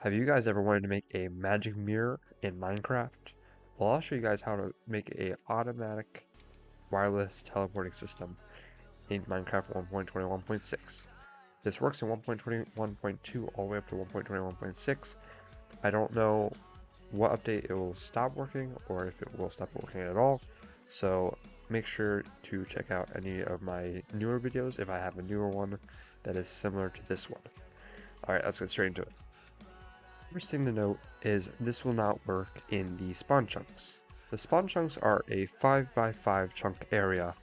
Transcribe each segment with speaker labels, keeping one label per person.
Speaker 1: Have you guys ever wanted to make a magic mirror in Minecraft? Well, I'll show you guys how to make a automatic wireless teleporting system in Minecraft 1.21.6. This works in 1.21.2 all the way up to 1.21.6. I don't know what update it will stop working or if it will stop working at all, so make sure to check out any of my newer videos if I have a newer one that is similar to this one. Alright, let's get straight into it. First thing to note is this will not work in the spawn chunks. The spawn chunks are a 5x5 chunk area.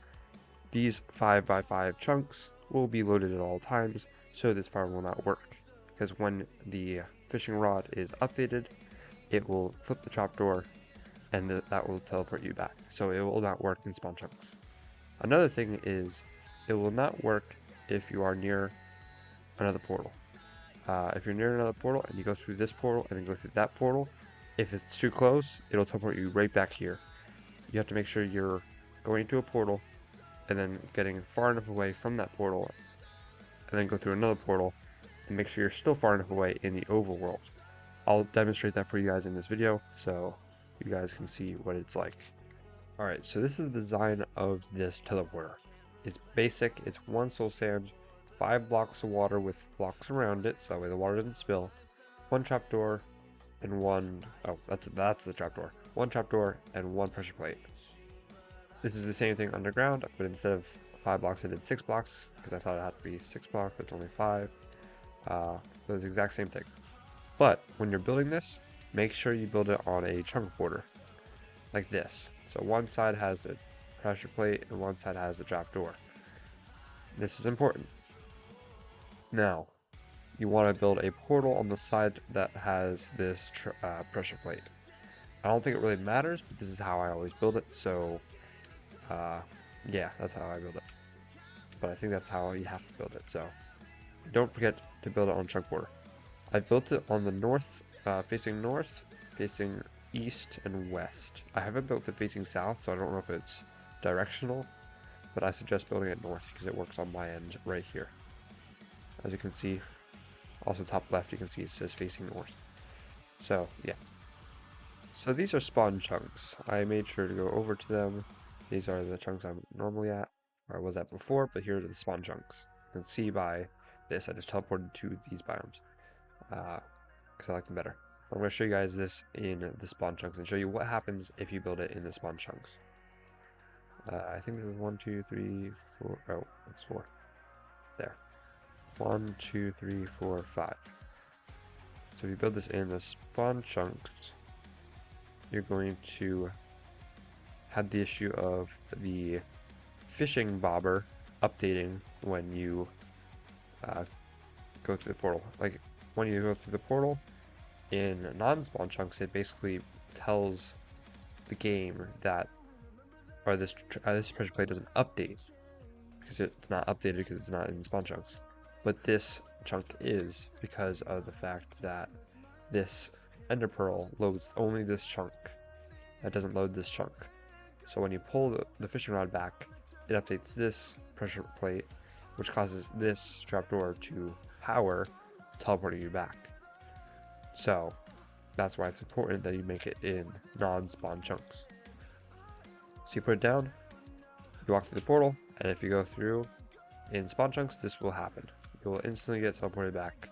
Speaker 1: These 5x5 chunks will be loaded at all times, so this farm will not work. Because when the fishing rod is updated, it will flip the trapdoor and that will teleport you back. So it will not work in spawn chunks. Another thing is it will not work if you are near another portal. If you're near another portal and you go through this portal and then go through that portal, if it's too close, it'll teleport you right back here. You have to make sure you're going into a portal and then getting far enough away from that portal and then go through another portal and make sure you're still far enough away in the overworld. I'll demonstrate that for you guys in this video so you guys can see what it's like. Alright, so this is the design of this teleporter. It's basic, it's one soul sand, 5 blocks of water with blocks around it, so that way the water doesn't spill, 1 trapdoor, and that's the trapdoor. 1 trapdoor and 1 pressure plate. This is the same thing underground, but instead of 5 blocks I did 6 blocks, because I thought it had to be 6 blocks, but it's only 5. So it's the exact same thing. But when you're building this, make sure you build it on a chunk border, like this. So one side has the pressure plate and one side has the trapdoor. This is important. Now, you want to build a portal on the side that has this pressure plate. I don't think it really matters, but this is how I always build it, so yeah, that's how I build it. But I think that's how you have to build it, so don't forget to build it on chunk border. I built it on the north, facing east and west. I haven't built it facing south, so I don't know if it's directional, but I suggest building it north because it works on my end right here. As you can see, also top left, you can see it says facing north. So yeah. So these are spawn chunks. I made sure to go over to them. These are the chunks I'm normally at, or I was at before, but here are the spawn chunks. You can see by this, I just teleported to these biomes, because I like them better. I'm going to show you guys this in the spawn chunks and show you what happens if you build it in the spawn chunks. I think this is 1, 2, 3, 4, oh, it's 4. There. 1, 2, 3, 4, 5. So if you build this in the spawn chunks, you're going to have the issue of the fishing bobber updating when you go through the portal. Like when you go through the portal in non-spawn chunks, it basically tells the game that this pressure plate doesn't update because it's not updated because it's not in spawn chunks. But this chunk is because of the fact that this ender pearl loads only this chunk. It doesn't load this chunk. So when you pull the fishing rod back, it updates this pressure plate, which causes this trapdoor to power, teleporting you back. So that's why it's important that you make it in non-spawn chunks. So you put it down, you walk through the portal, and if you go through in spawn chunks, this will happen. You will instantly get teleported back.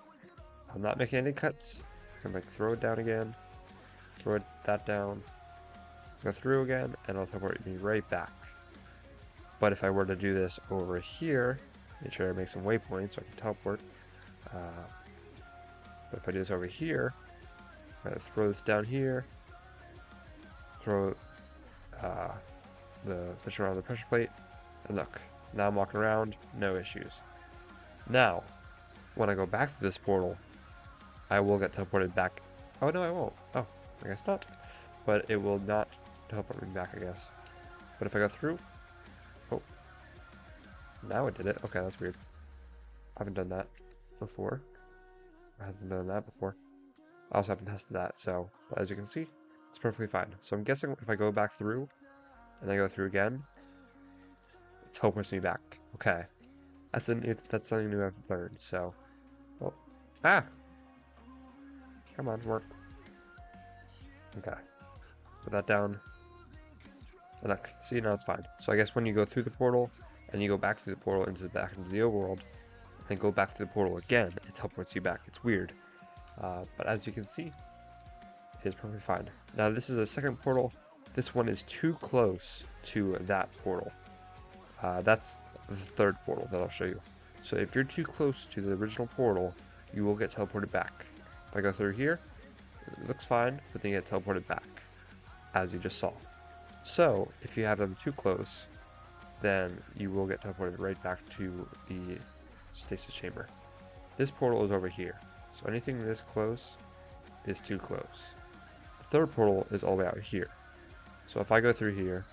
Speaker 1: I'm not making any cuts. I'm like throw it down again, throw that down, go through again, and it'll teleport me right back. But if I were to do this over here, make sure I make some waypoints so I can teleport. But if I do this over here, I'm gonna throw this down here, throw the fish around the pressure plate, and look, now I'm walking around, no issues. Now, when I go back to this portal, I will get teleported back. Oh no, I won't. Oh, I guess not. But it will not teleport me back, I guess. But if I go through, oh, now it did it. Okay, that's weird. I haven't done that before. I hasn't done that before. I also haven't tested that, so but as you can see, it's perfectly fine. So I'm guessing if I go back through and then go through again, it teleports me back. Okay, that's something new I've learned. So, oh, ah, Come on, work. Okay. Put that down. And look, see, now it's fine. So I guess when you go through the portal, and you go back through the portal back into the overworld, and go back through the portal again, it teleports you back. It's weird. But as you can see, it is perfectly fine. Now this is a second portal. This one is too close to that portal. That's the third portal that I'll show you. So if you're too close to the original portal, you will get teleported back. If I go through here, it looks fine, but then you get teleported back, as you just saw. So if you have them too close, then you will get teleported right back to the stasis chamber. This portal is over here, so anything this close is too close. The third portal is all the way out here. So if I go through here,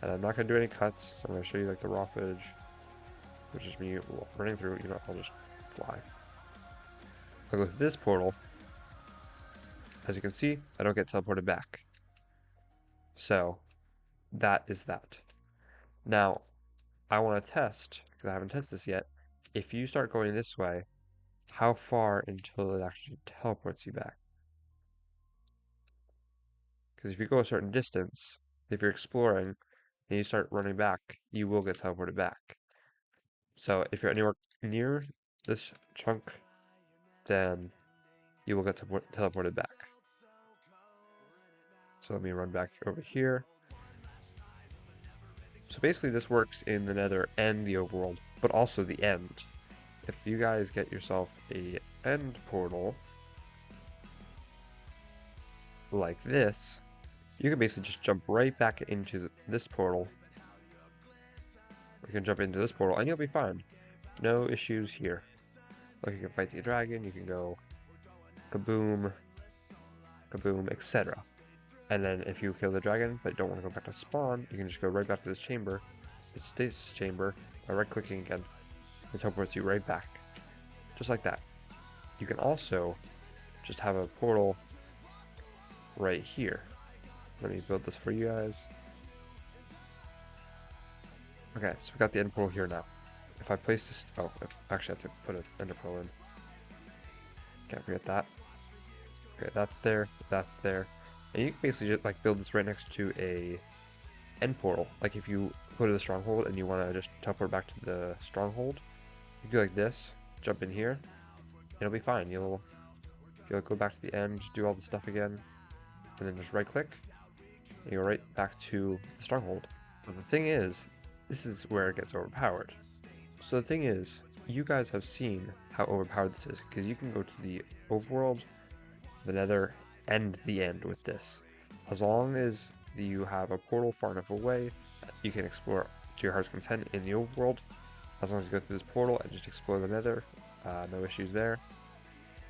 Speaker 1: and I'm not going to do any cuts, so I'm going to show you like the raw footage, which is me running through, you know, I'll just fly. I'll go through this portal. As you can see, I don't get teleported back. So that is that. Now, I want to test, because I haven't tested this yet, if you start going this way, how far until it actually teleports you back? Because if you go a certain distance, if you're exploring, and you start running back, you will get teleported back. So if you're anywhere near this chunk, then you will get teleported back. So let me run back over here. So basically this works in the Nether and the overworld, but also the end. If you guys get yourself a end portal like this, you can basically just jump right back into this portal. You can jump into this portal and you'll be fine. No issues here. Like you can fight the dragon, you can go kaboom, kaboom, etc. And then if you kill the dragon but don't want to go back to spawn, you can just go right back to this chamber, this stasis chamber, by right clicking again. It teleports you right back. Just like that. You can also just have a portal right here. Let me build this for you guys. Okay, so we got the end portal here now. If I place this, actually I have to put an ender pearl in. Can't forget that. Okay, that's there, and you can basically just like build this right next to a end portal. Like if you go to the stronghold and you want to just teleport back to the stronghold, you do like this, jump in here, it'll be fine. You'll go back to the end, do all the stuff again, and then just right click, and you go right back to the stronghold. But the thing is, this is where it gets overpowered. So the thing is, you guys have seen how overpowered this is, because you can go to the overworld, the nether, and the end with this. As long as you have a portal far enough away, you can explore to your heart's content in the overworld. As long as you go through this portal and just explore the nether, no issues there.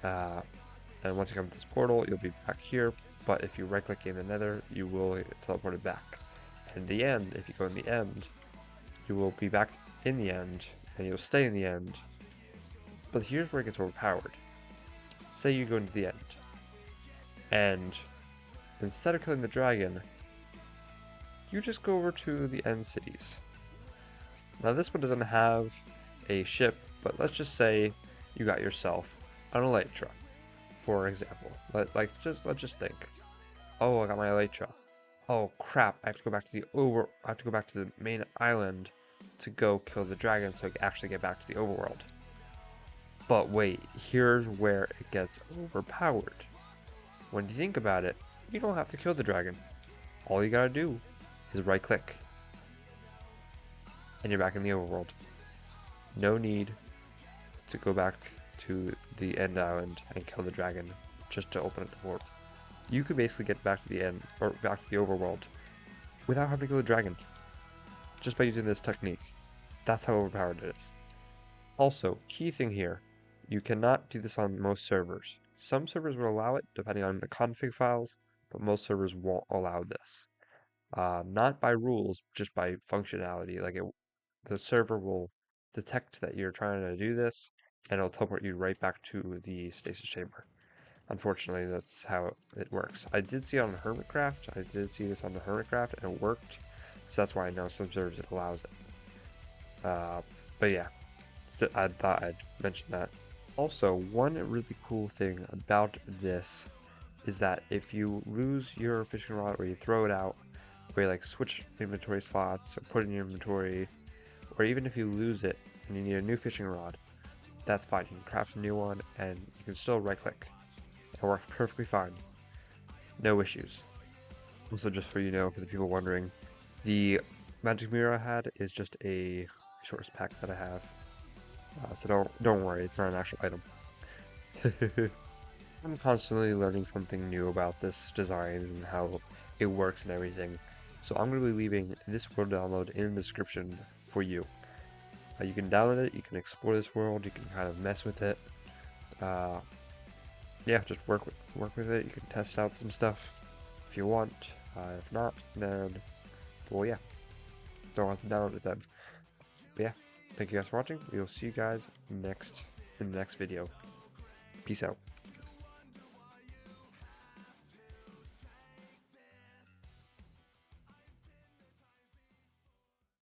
Speaker 1: And once you come to this portal, you'll be back here, but if you right click in the nether, you will get teleported back. And the end, if you go in the end, you will be back in the end, and you'll stay in the end. But here's where it gets overpowered. Say you go into the end, and instead of killing the dragon, you just go over to the end cities. Now this one doesn't have a ship, but let's just say you got yourself an elytra, for example. Let's just think. Oh, I got my elytra. Oh crap! I have to go back to the main island to go kill the dragon so I can actually get back to the overworld. But wait, here's where it gets overpowered. When you think about it, you don't have to kill the dragon. All you gotta do is right click, and you're back in the overworld. No need to go back to the end island and kill the dragon just to open up the portal. You could basically get back to the end, or back to the overworld, without having to kill the dragon, just by using this technique. That's how overpowered it is. Also, key thing here, you cannot do this on most servers. Some servers will allow it, depending on the config files, but most servers won't allow this. Not by rules, just by functionality. The server will detect that you're trying to do this, and it'll teleport you right back to the stasis chamber. Unfortunately, that's how it works. I did see it on Hermitcraft. I did see this on the Hermitcraft, and it worked. So that's why I know some servers it allows it. But yeah, I thought I'd mention that. Also, one really cool thing about this is that if you lose your fishing rod or you throw it out, or you like switch inventory slots or put it in your inventory, or even if you lose it and you need a new fishing rod, that's fine. You can craft a new one and you can still right click. It works perfectly fine. No issues. Also, just for for the people wondering, the magic mirror I had is just a resource pack that I have. So don't worry, it's not an actual item. I'm constantly learning something new about this design and how it works and everything. So I'm going to be leaving this world download in the description for you. You can download it, you can explore this world, you can kind of mess with it. Uh, yeah, just work with it. You can test out some stuff if you want. If not, then well, yeah, don't have to download it then. But yeah, thank you guys for watching. We will see you guys in the next video. Peace out.